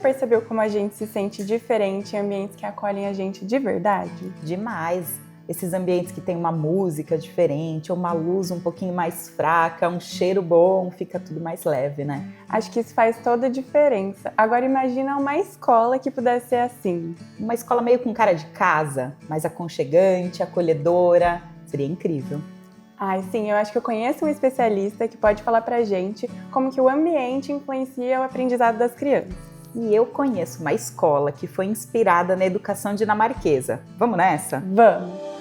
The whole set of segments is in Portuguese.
percebeu como a gente se sente diferente em ambientes que acolhem a gente de verdade? Demais. Esses ambientes que tem uma música diferente, ou uma luz um pouquinho mais fraca, um cheiro bom, fica tudo mais leve, né? Acho que isso faz toda a diferença. Agora imagina uma escola que pudesse ser assim. Uma escola meio com cara de casa, mais aconchegante, acolhedora, seria incrível. Ai, sim, eu acho que eu conheço um especialista que pode falar pra gente como que o ambiente influencia o aprendizado das crianças. E eu conheço uma escola que foi inspirada na educação dinamarquesa. Vamos nessa? Vamos!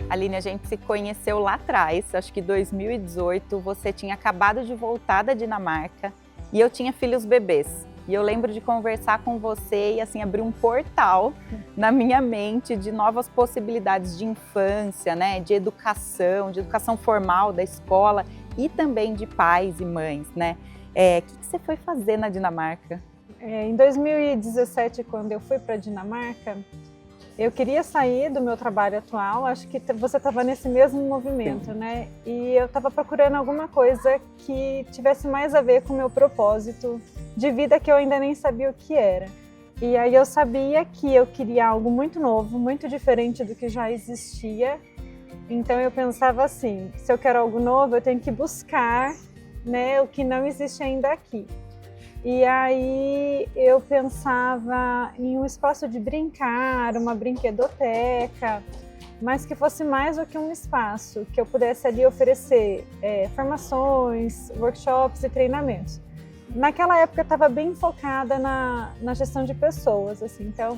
Aline, a gente se conheceu lá atrás, acho que em 2018, você tinha acabado de voltar da Dinamarca e eu tinha filhos bebês. E eu lembro de conversar com você e assim abrir um portal na minha mente de novas possibilidades de infância, né, de educação formal da escola e também de pais e mães, né? O que você foi fazer na Dinamarca? Em 2017, quando eu fui para a Dinamarca, eu queria sair do meu trabalho atual, acho que você estava nesse mesmo movimento, né? E eu estava procurando alguma coisa que tivesse mais a ver com o meu propósito de vida, que eu ainda nem sabia o que era. E aí eu sabia que eu queria algo muito novo, muito diferente do que já existia. Então eu pensava assim, se eu quero algo novo, eu tenho que buscar, né, o que não existe ainda aqui. E aí eu pensava em um espaço de brincar, uma brinquedoteca, mas que fosse mais do que um espaço, que eu pudesse ali oferecer formações, workshops e treinamentos. Naquela época eu estava bem focada na gestão de pessoas, assim, então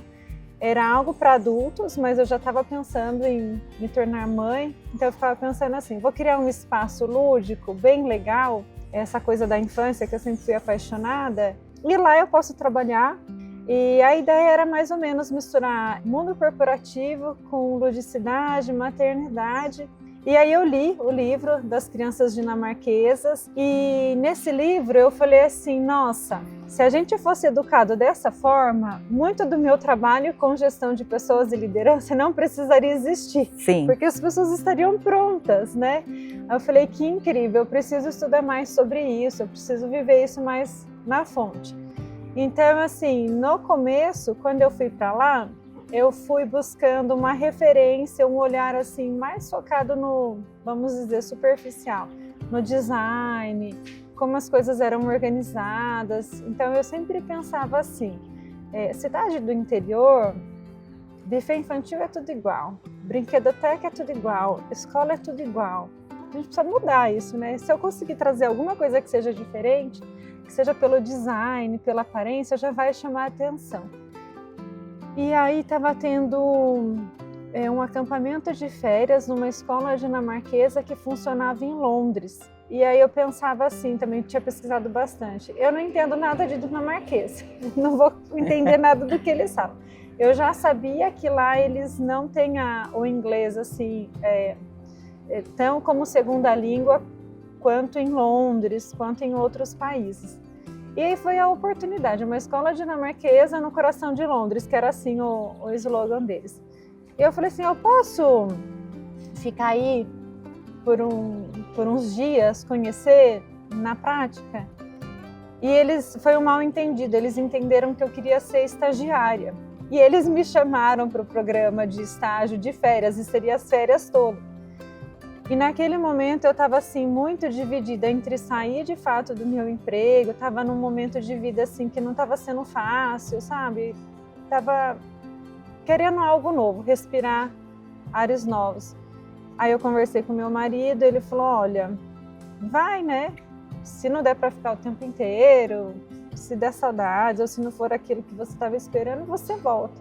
era algo para adultos, mas eu já estava pensando em me tornar mãe, então eu ficava pensando assim, vou criar um espaço lúdico, bem legal, essa coisa da infância que eu sempre fui apaixonada, e lá eu posso trabalhar. E a ideia era mais ou menos misturar mundo corporativo com ludicidade, maternidade. E aí eu li o livro das crianças dinamarquesas e nesse livro eu falei assim, nossa, se a gente fosse educado dessa forma, muito do meu trabalho com gestão de pessoas e liderança não precisaria existir. Sim. Porque as pessoas estariam prontas, né? Eu falei, que incrível, eu preciso estudar mais sobre isso, eu preciso viver isso mais na fonte. Então, assim, no começo, quando eu fui para lá, eu fui buscando uma referência, um olhar assim mais focado no, vamos dizer, superficial, no design, como as coisas eram organizadas. Então eu sempre pensava assim, cidade do interior, buffet infantil é tudo igual, brinquedoteca é tudo igual, escola é tudo igual. A gente precisa mudar isso, né? Se eu conseguir trazer alguma coisa que seja diferente, que seja pelo design, pela aparência, já vai chamar a atenção. E aí estava tendo um acampamento de férias numa escola dinamarquesa que funcionava em Londres. E aí eu pensava assim, também tinha pesquisado bastante. Eu não entendo nada de dinamarquês, não vou entender nada do que eles falam. Eu já sabia que lá eles não têm o inglês assim, tão como segunda língua quanto em Londres, quanto em outros países. E aí foi a oportunidade, uma escola dinamarquesa no coração de Londres, que era assim o slogan deles. E eu falei assim, eu posso ficar aí por uns dias, conhecer na prática? E foi um mal entendido, eles entenderam que eu queria ser estagiária. E eles me chamaram para o programa de estágio de férias, e seria as férias todas. E naquele momento eu estava assim muito dividida entre sair de fato do meu emprego, estava num momento de vida assim que não estava sendo fácil, sabe? Estava querendo algo novo, respirar ares novos. Aí eu conversei com meu marido, ele falou, olha, vai, né? Se não der para ficar o tempo inteiro, se der saudades ou se não for aquilo que você estava esperando, você volta.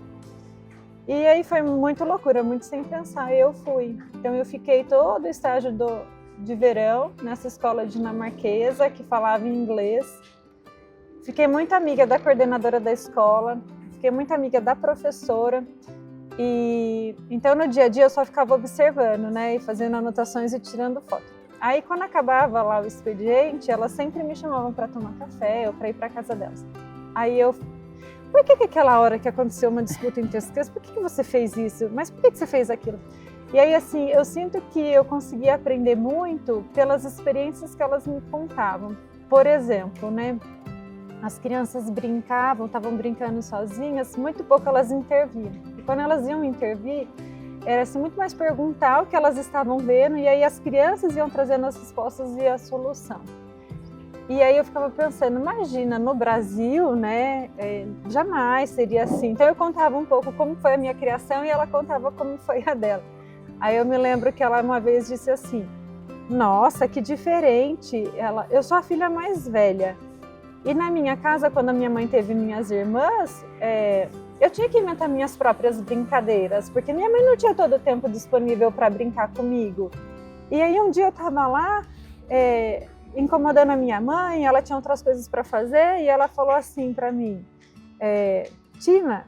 E aí foi muito loucura, muito sem pensar, eu fui. Então eu fiquei todo o estágio de verão nessa escola dinamarquesa que falava inglês. Fiquei muito amiga da coordenadora da escola, fiquei muito amiga da professora. E então no dia a dia eu só ficava observando, né, e fazendo anotações e tirando foto. Aí quando acabava lá o expediente, elas sempre me chamavam para tomar café ou para ir para casa delas. Aí eu por que aquela hora que aconteceu uma disputa entre as crianças, por que você fez isso? Mas por que você fez aquilo? E aí, assim, eu sinto que eu consegui aprender muito pelas experiências que elas me contavam. Por exemplo, né, as crianças brincavam, estavam brincando sozinhas, muito pouco elas interviam. E quando elas iam intervir, era assim, muito mais perguntar o que elas estavam vendo, e aí as crianças iam trazendo as respostas e a solução. E aí eu ficava pensando, imagina, no Brasil, né, jamais seria assim. Então eu contava um pouco como foi a minha criação e ela contava como foi a dela. Aí eu me lembro que ela uma vez disse assim, nossa, que diferente, eu sou a filha mais velha. E na minha casa, quando a minha mãe teve minhas irmãs, eu tinha que inventar minhas próprias brincadeiras, porque minha mãe não tinha todo o tempo disponível para brincar comigo. E aí um dia eu estava lá, incomodando a minha mãe, ela tinha outras coisas para fazer, e ela falou assim para mim, Tina,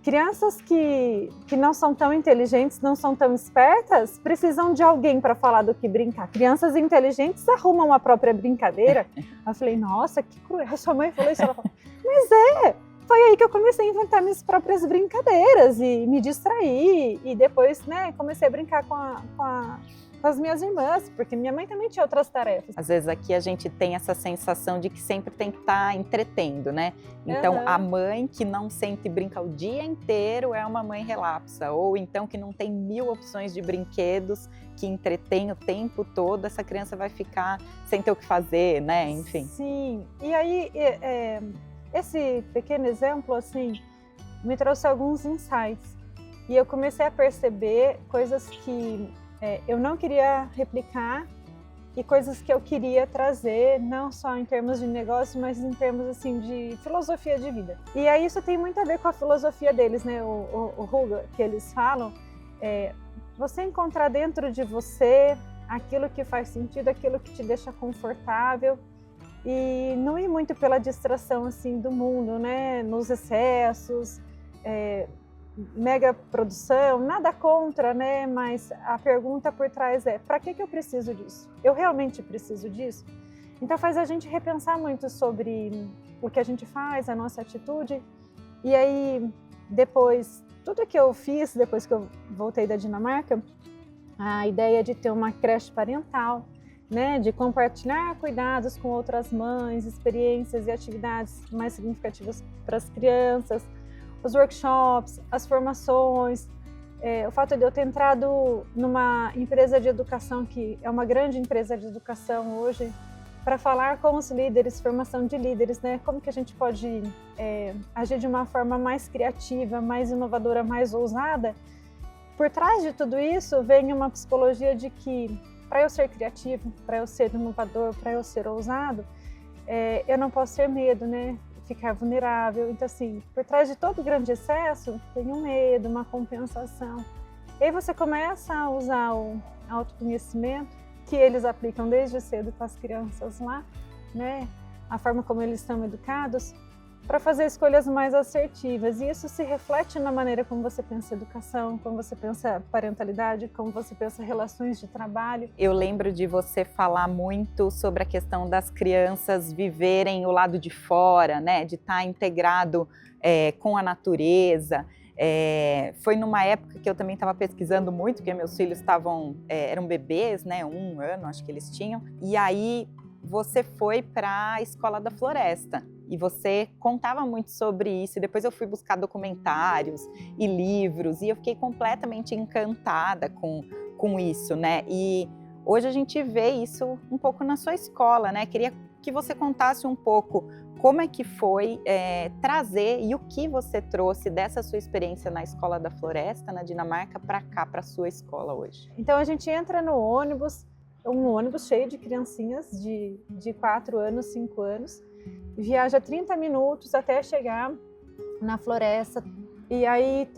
crianças que não são tão inteligentes, não são tão espertas, precisam de alguém para falar do que brincar. Crianças inteligentes arrumam a própria brincadeira. Eu falei, nossa, que cruel, sua mãe falou isso. Ela falou, mas foi aí que eu comecei a inventar minhas próprias brincadeiras e me distrair. E depois, né, comecei a brincar com as minhas irmãs, porque minha mãe também tinha outras tarefas. Às vezes aqui a gente tem essa sensação de que sempre tem que estar entretendo, né? Então a mãe que não sente e brinca o dia inteiro é uma mãe relapsa, ou então que não tem 1000 opções de brinquedos que entretém o tempo todo, essa criança vai ficar sem ter o que fazer, né? Enfim. Sim, e aí esse pequeno exemplo, assim, me trouxe alguns insights. E eu comecei a perceber coisas que eu não queria replicar e coisas que eu queria trazer, não só em termos de negócio, mas em termos, assim, de filosofia de vida. E aí isso tem muito a ver com a filosofia deles, né? O Ruga, que eles falam, você encontrar dentro de você aquilo que faz sentido, aquilo que te deixa confortável, e não ir muito pela distração assim do mundo, né? Nos excessos, mega produção, nada contra, né? Mas a pergunta por trás é: para que eu preciso disso? Eu realmente preciso disso? Então faz a gente repensar muito sobre o que a gente faz, a nossa atitude. E aí depois, tudo que eu fiz depois que eu voltei da Dinamarca, a ideia de ter uma creche parental, né, de compartilhar cuidados com outras mães, experiências e atividades mais significativas para as crianças, os workshops, as formações, o fato de eu ter entrado numa empresa de educação que é uma grande empresa de educação hoje, para falar com os líderes, formação de líderes, né, como que a gente pode agir de uma forma mais criativa, mais inovadora, mais ousada. Por trás de tudo isso vem uma psicologia de que para eu ser criativo, para eu ser inovador, para eu ser ousado, eu não posso ter medo, né? Ficar vulnerável. Então, assim, por trás de todo grande excesso, tem um medo, uma compensação. E aí você começa a usar o autoconhecimento, que eles aplicam desde cedo com as crianças lá, né? A forma como eles estão educados, para fazer escolhas mais assertivas. E isso se reflete na maneira como você pensa educação, como você pensa parentalidade, como você pensa relações de trabalho. Eu lembro de você falar muito sobre a questão das crianças viverem o lado de fora, né? De estar integrado com a natureza. Foi numa época que eu também estava pesquisando muito, porque meus filhos eram bebês, né? 1 ano, acho que eles tinham. E aí você foi para a Escola da Floresta. E você contava muito sobre isso, e depois eu fui buscar documentários e livros, e eu fiquei completamente encantada com isso, né? E hoje a gente vê isso um pouco na sua escola, né? Queria que você contasse um pouco como é que foi trazer e o que você trouxe dessa sua experiência na Escola da Floresta, na Dinamarca, para cá, para a sua escola hoje. Então a gente entra no ônibus, um ônibus cheio de criancinhas de 4 anos, 5 anos, viaja 30 minutos até chegar na floresta. E aí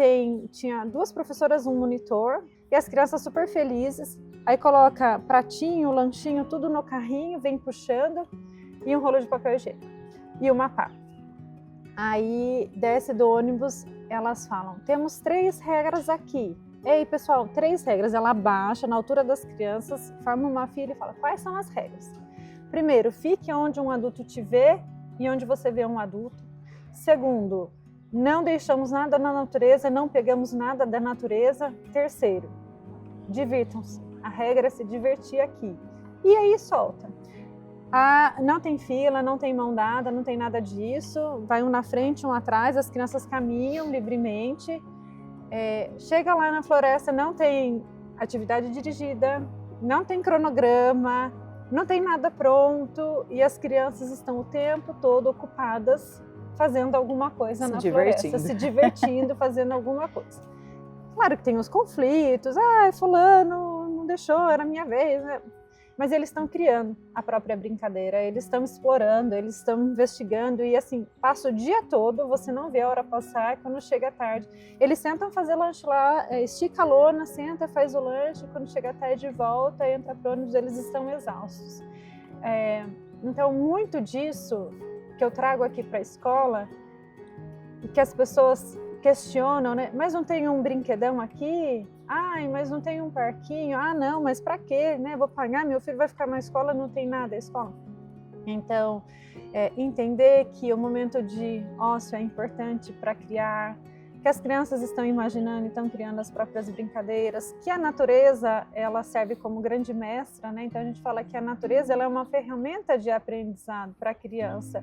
tinha 2 professoras, um monitor, e as crianças super felizes. Aí coloca pratinho, lanchinho, tudo no carrinho, vem puxando, e um rolo de papel higiênico, e uma pá. Aí desce do ônibus, elas falam, temos 3 regras aqui. Ei, pessoal, 3 regras. Ela abaixa na altura das crianças, forma uma fila e fala, quais são as regras? Primeiro, fique onde um adulto te vê e onde você vê um adulto. Segundo, não deixamos nada na natureza, não pegamos nada da natureza. Terceiro, divirtam-se. A regra é se divertir aqui. E aí solta. Não tem fila, não tem mão dada, não tem nada disso. Vai um na frente, um atrás, as crianças caminham livremente. Chega lá na floresta, não tem atividade dirigida, não tem cronograma, não tem nada pronto e as crianças estão o tempo todo ocupadas fazendo alguma coisa na floresta, se divertindo, fazendo alguma coisa. Claro que tem os conflitos, fulano não deixou, era minha vez, né? Mas eles estão criando a própria brincadeira, eles estão explorando, eles estão investigando e assim, passa o dia todo, você não vê a hora passar, quando chega tarde. Eles sentam fazer lanche lá, estica a lona, senta, faz o lanche, quando chega tarde volta, entra para o ônibus, eles estão exaustos. Então, muito disso que eu trago aqui para a escola, e que as pessoas questionam, né? Mas não tem um brinquedão aqui? Mas não tem um parquinho? Não, mas para quê? Né? Vou pagar, meu filho vai ficar na escola, não tem nada na escola. Então, entender que o momento de ócio é importante para criar, que as crianças estão imaginando e estão criando as próprias brincadeiras, que a natureza ela serve como grande mestra, né? Então a gente fala que a natureza ela é uma ferramenta de aprendizado para a criança.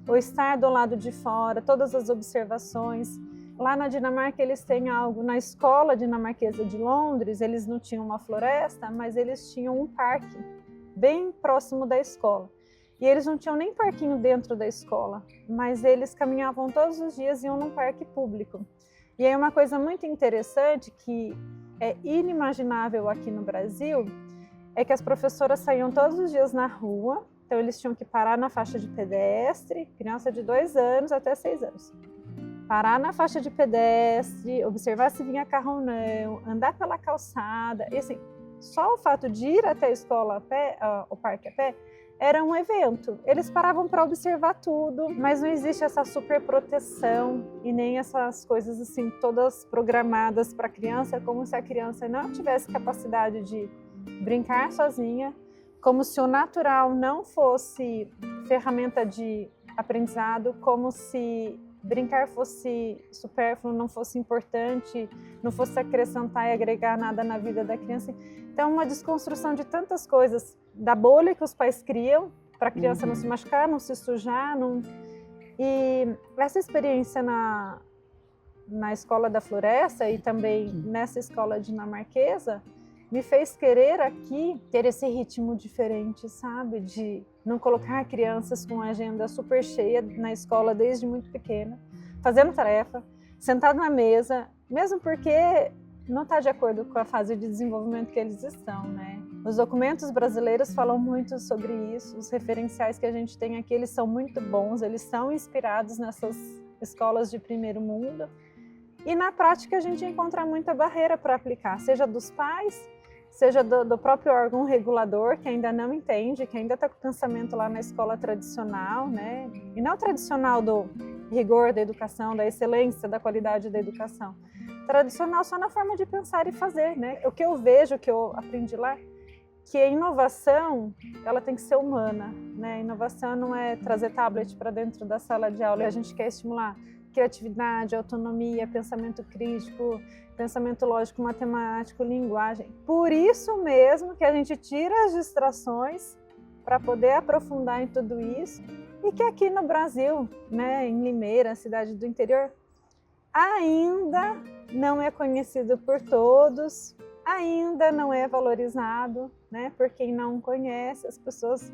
O estar do lado de fora, todas as observações. Lá na Dinamarca eles têm algo, na escola dinamarquesa de Londres, eles não tinham uma floresta, mas eles tinham um parque bem próximo da escola. E eles não tinham nem parquinho dentro da escola, mas eles caminhavam todos os dias e iam num parque público. E aí uma coisa muito interessante que é inimaginável aqui no Brasil é que as professoras saíam todos os dias na rua, então eles tinham que parar na faixa de pedestre, criança de 2 anos até 6 anos. Parar na faixa de pedestre, observar se vinha carro ou não, andar pela calçada. E assim, só o fato de ir até a escola a pé, o parque a pé, era um evento. Eles paravam para observar tudo, mas não existe essa super proteção e nem essas coisas assim todas programadas para a criança, como se a criança não tivesse capacidade de brincar sozinha, como se o natural não fosse ferramenta de aprendizado, como se brincar fosse supérfluo, não fosse importante, não fosse acrescentar e agregar nada na vida da criança. Então, uma desconstrução de tantas coisas, da bolha que os pais criam para a criança não se machucar, não se sujar. E essa experiência na escola da floresta e também nessa escola dinamarquesa me fez querer aqui ter esse ritmo diferente, sabe? De não colocar crianças com a agenda super cheia na escola desde muito pequena, fazendo tarefa, sentado na mesa, mesmo porque não está de acordo com a fase de desenvolvimento que eles estão, né? Os documentos brasileiros falam muito sobre isso, os referenciais que a gente tem aqui, eles são muito bons, eles são inspirados nessas escolas de primeiro mundo. E na prática a gente encontra muita barreira para aplicar, seja dos pais, seja do próprio órgão regulador, que ainda não entende, que ainda está com o pensamento lá na escola tradicional, né? E não tradicional do rigor da educação, da excelência, da qualidade da educação. Tradicional só na forma de pensar e fazer, né? O que eu vejo, o que eu aprendi lá, que a inovação, ela tem que ser humana, né? A inovação não é trazer tablet para dentro da sala de aula, a gente quer estimular criatividade, autonomia, pensamento crítico, pensamento lógico, matemático, linguagem. Por isso mesmo que a gente tira as distrações para poder aprofundar em tudo isso e que aqui no Brasil, né, em Limeira, cidade do interior, ainda não é conhecido por todos, ainda não é valorizado, né, por quem não conhece, as pessoas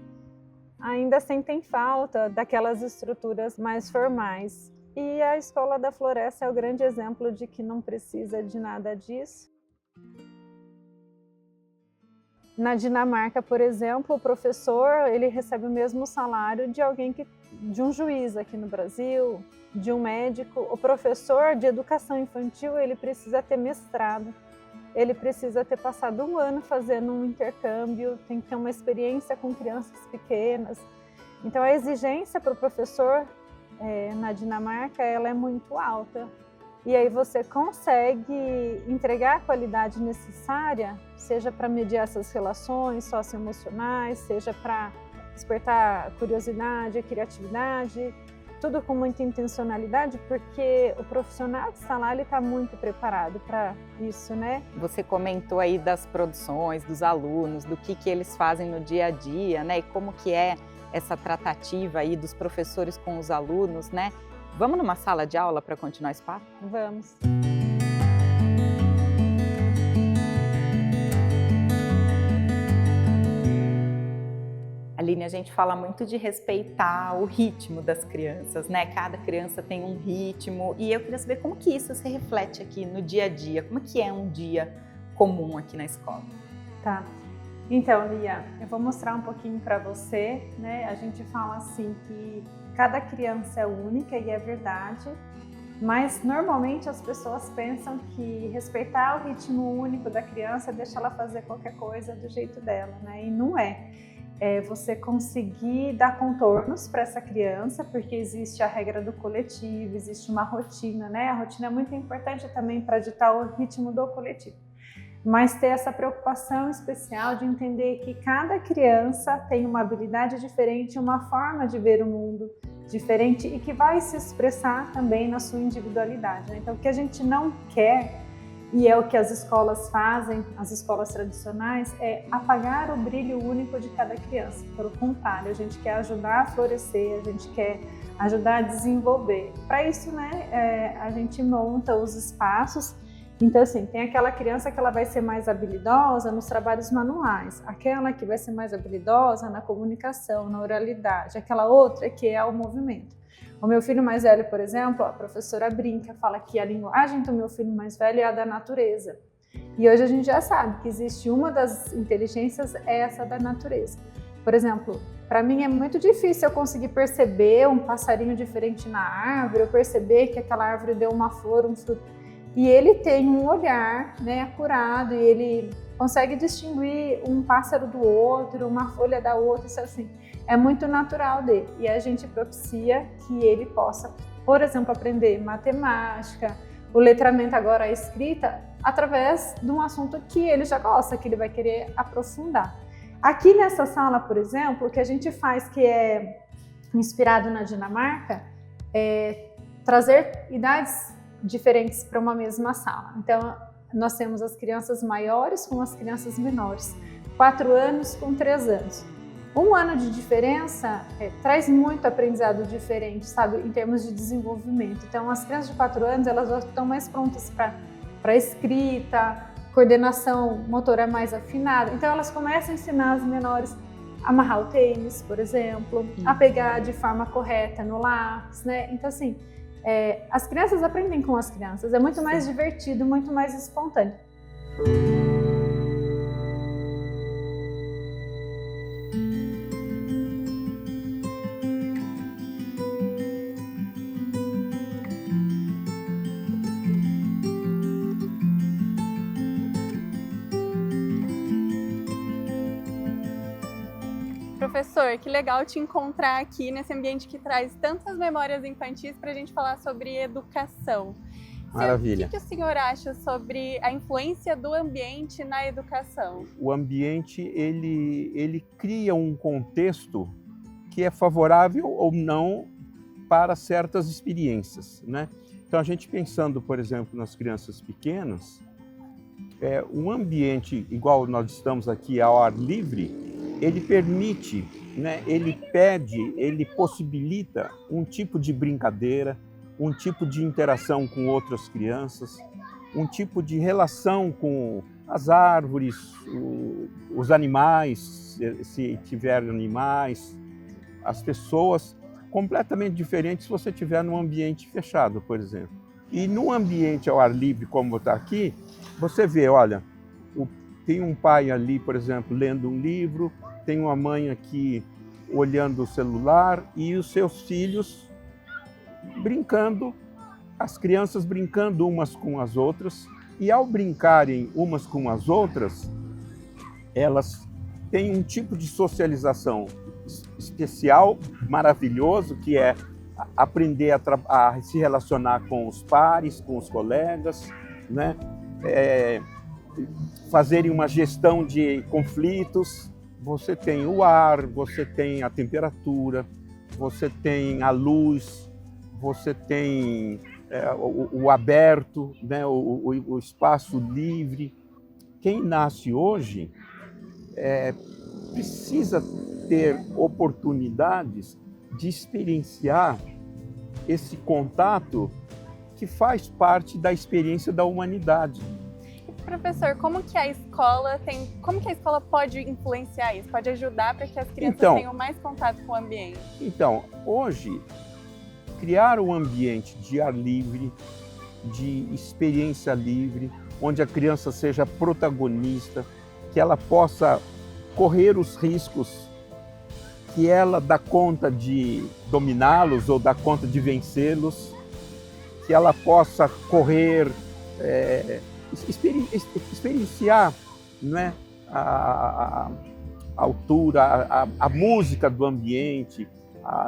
ainda sentem falta daquelas estruturas mais formais. E a Escola da Floresta é o grande exemplo de que não precisa de nada disso. Na Dinamarca, por exemplo, o professor ele recebe o mesmo salário de um juiz aqui no Brasil, de um médico. O professor de educação infantil ele precisa ter mestrado, ele precisa ter passado 1 ano fazendo um intercâmbio, tem que ter uma experiência com crianças pequenas. Então a exigência para o professor na Dinamarca ela é muito alta e aí você consegue entregar a qualidade necessária, seja para mediar essas relações socioemocionais, seja para despertar curiosidade, criatividade, tudo com muita intencionalidade, porque o profissional que está lá, ele está muito preparado para isso, né? Você comentou aí das produções, dos alunos, do que eles fazem no dia a dia, né? E como que é essa tratativa aí dos professores com os alunos, né? Vamos numa sala de aula para continuar esse papo? Vamos. Aline, a gente fala muito de respeitar o ritmo das crianças, né? Cada criança tem um ritmo e eu queria saber como que isso se reflete aqui no dia a dia, como que é um dia comum aqui na escola? Tá. Então, Lia, eu vou mostrar um pouquinho para você, né? A gente fala assim que cada criança é única e é verdade, mas normalmente as pessoas pensam que respeitar o ritmo único da criança deixa ela fazer qualquer coisa do jeito dela, né? E não é. É você conseguir dar contornos para essa criança, porque existe a regra do coletivo, existe uma rotina, né? A rotina é muito importante também para ditar o ritmo do coletivo. Mas ter essa preocupação especial de entender que cada criança tem uma habilidade diferente, uma forma de ver o mundo diferente e que vai se expressar também na sua individualidade, né? Então, o que a gente não quer, e é o que as escolas fazem, as escolas tradicionais, é apagar o brilho único de cada criança. Pelo contrário, a gente quer ajudar a florescer, a gente quer ajudar a desenvolver. Para isso, né, a gente monta os espaços. Então, assim, tem aquela criança que ela vai ser mais habilidosa nos trabalhos manuais, aquela que vai ser mais habilidosa na comunicação, na oralidade, aquela outra que é o movimento. O meu filho mais velho, por exemplo, a professora brinca, fala que a linguagem do meu filho mais velho é a da natureza. E hoje a gente já sabe que existe uma das inteligências, é essa da natureza. Por exemplo, para mim é muito difícil eu conseguir perceber um passarinho diferente na árvore, eu perceber que aquela árvore deu uma flor, um fruto. E ele tem um olhar, né, acurado, e ele consegue distinguir um pássaro do outro, uma folha da outra, isso assim, é muito natural dele. E a gente propicia que ele possa, por exemplo, aprender matemática, o letramento agora, a escrita, através de um assunto que ele já gosta, que ele vai querer aprofundar. Aqui nessa sala, por exemplo, o que a gente faz, que é inspirado na Dinamarca, é trazer idades diferentes para uma mesma sala. Então, nós temos as crianças maiores com as crianças menores, 4 anos com 3 anos. 1 ano de diferença traz muito aprendizado diferente, sabe, em termos de desenvolvimento. Então, as crianças de 4 anos, elas já estão mais prontas para escrita, coordenação motora mais afinada. Então, elas começam a ensinar as menores a amarrar o tênis, por exemplo, a pegar de forma correta no lápis, né? Então, assim, as crianças aprendem com as crianças, é muito mais divertido, muito mais espontâneo. Professor, que legal te encontrar aqui nesse ambiente que traz tantas memórias infantis para a gente falar sobre educação. Maravilha. O que o senhor acha sobre a influência do ambiente na educação? O ambiente, ele cria um contexto que é favorável ou não para certas experiências, né? Então, a gente pensando, por exemplo, nas crianças pequenas, um ambiente igual nós estamos aqui ao ar livre, ele permite, né, ele pede, ele possibilita um tipo de brincadeira, um tipo de interação com outras crianças, um tipo de relação com as árvores, os animais, se tiver animais, as pessoas, completamente diferente se você estiver num ambiente fechado, por exemplo. E num ambiente ao ar livre, como está aqui, você vê, olha, tem um pai ali, por exemplo, lendo um livro, tem uma mãe aqui olhando o celular e os seus filhos brincando, as crianças brincando umas com as outras, e ao brincarem umas com as outras, elas têm um tipo de socialização especial, maravilhoso, que é aprender a se relacionar com os pares, com os colegas, né? Fazerem uma gestão de conflitos. Você tem o ar, você tem a temperatura, você tem a luz, você tem o aberto, né? o espaço livre. Quem nasce hoje precisa ter oportunidades de experienciar esse contato que faz parte da experiência da humanidade. Professor, como que a escola pode influenciar isso, pode ajudar para que as crianças tenham mais contato com o ambiente? Então, hoje, criar um ambiente de ar livre, de experiência livre, onde a criança seja protagonista, que ela possa correr os riscos, que ela dá conta de dominá-los ou dá conta de vencê-los, que ela possa correr, experienciar, né, a altura, a música do ambiente,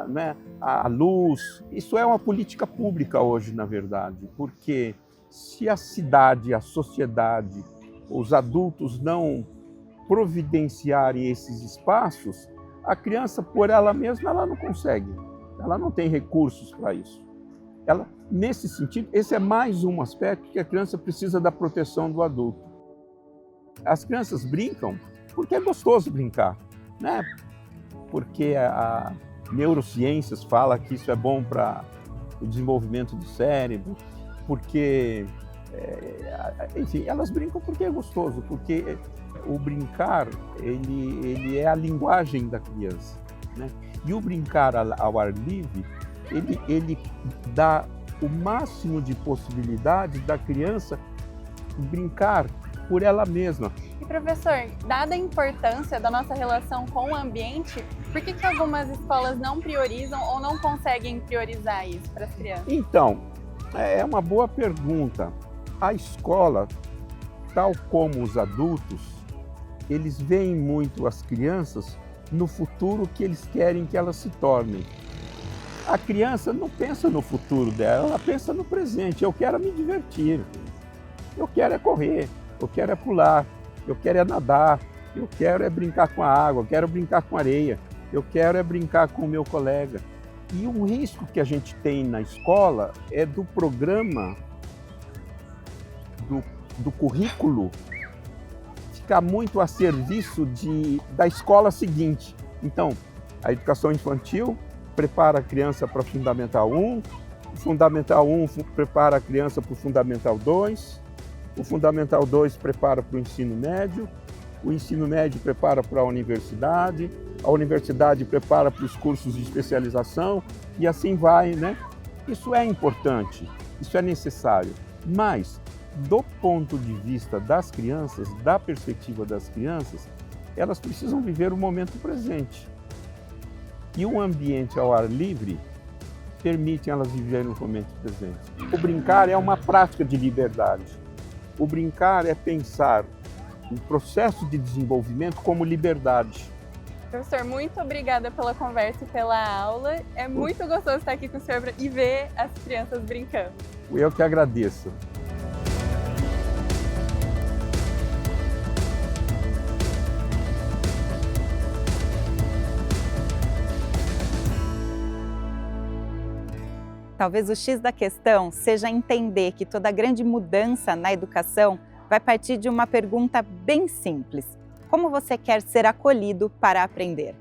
né, a luz. Isso é uma política pública hoje, na verdade, porque se a cidade, a sociedade, os adultos não providenciarem esses espaços, a criança, por ela mesma, ela não consegue. Ela não tem recursos para isso. Nesse sentido, esse é mais um aspecto que a criança precisa da proteção do adulto. As crianças brincam porque é gostoso brincar, né? Porque a neurociências fala que isso é bom para o desenvolvimento do cérebro, porque, enfim, elas brincam porque é gostoso, porque o brincar, ele é a linguagem da criança, né? E o brincar ao ar livre, ele dá o máximo de possibilidade da criança brincar por ela mesma. E professor, dada a importância da nossa relação com o ambiente, por que algumas escolas não priorizam ou não conseguem priorizar isso para as crianças? Então, é uma boa pergunta. A escola, tal como os adultos, eles veem muito as crianças no futuro que eles querem que elas se tornem. A criança não pensa no futuro dela, ela pensa no presente. Eu quero me divertir, eu quero é correr, eu quero é pular, eu quero é nadar, eu quero é brincar com a água, eu quero brincar com areia, eu quero é brincar com o meu colega. E um risco que a gente tem na escola é do programa, do currículo, ficar muito a serviço da escola seguinte. Então, a educação infantil prepara a criança para o Fundamental 1, o Fundamental 1 prepara a criança para o Fundamental 2, o Fundamental 2 prepara para o ensino médio, o ensino médio prepara para a universidade prepara para os cursos de especialização e assim vai, né? Isso é importante, isso é necessário, mas do ponto de vista das crianças, da perspectiva das crianças, elas precisam viver o momento presente. E um ambiente ao ar livre permite elas viverem o momento presente. O brincar é uma prática de liberdade. O brincar é pensar o processo de desenvolvimento como liberdade. Professor, muito obrigada pela conversa e pela aula. É muito gostoso estar aqui com o senhor e ver as crianças brincando. Eu que agradeço. Talvez o X da questão seja entender que toda grande mudança na educação vai partir de uma pergunta bem simples: como você quer ser acolhido para aprender?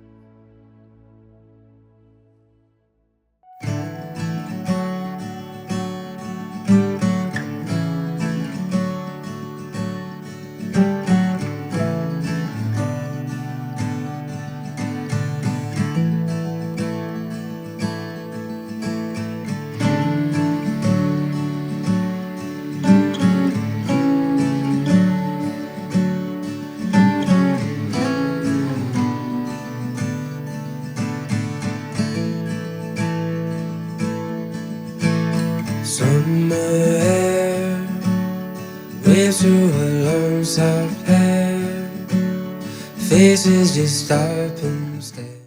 Somewhere, with your long soft hair, faces just stop and stare.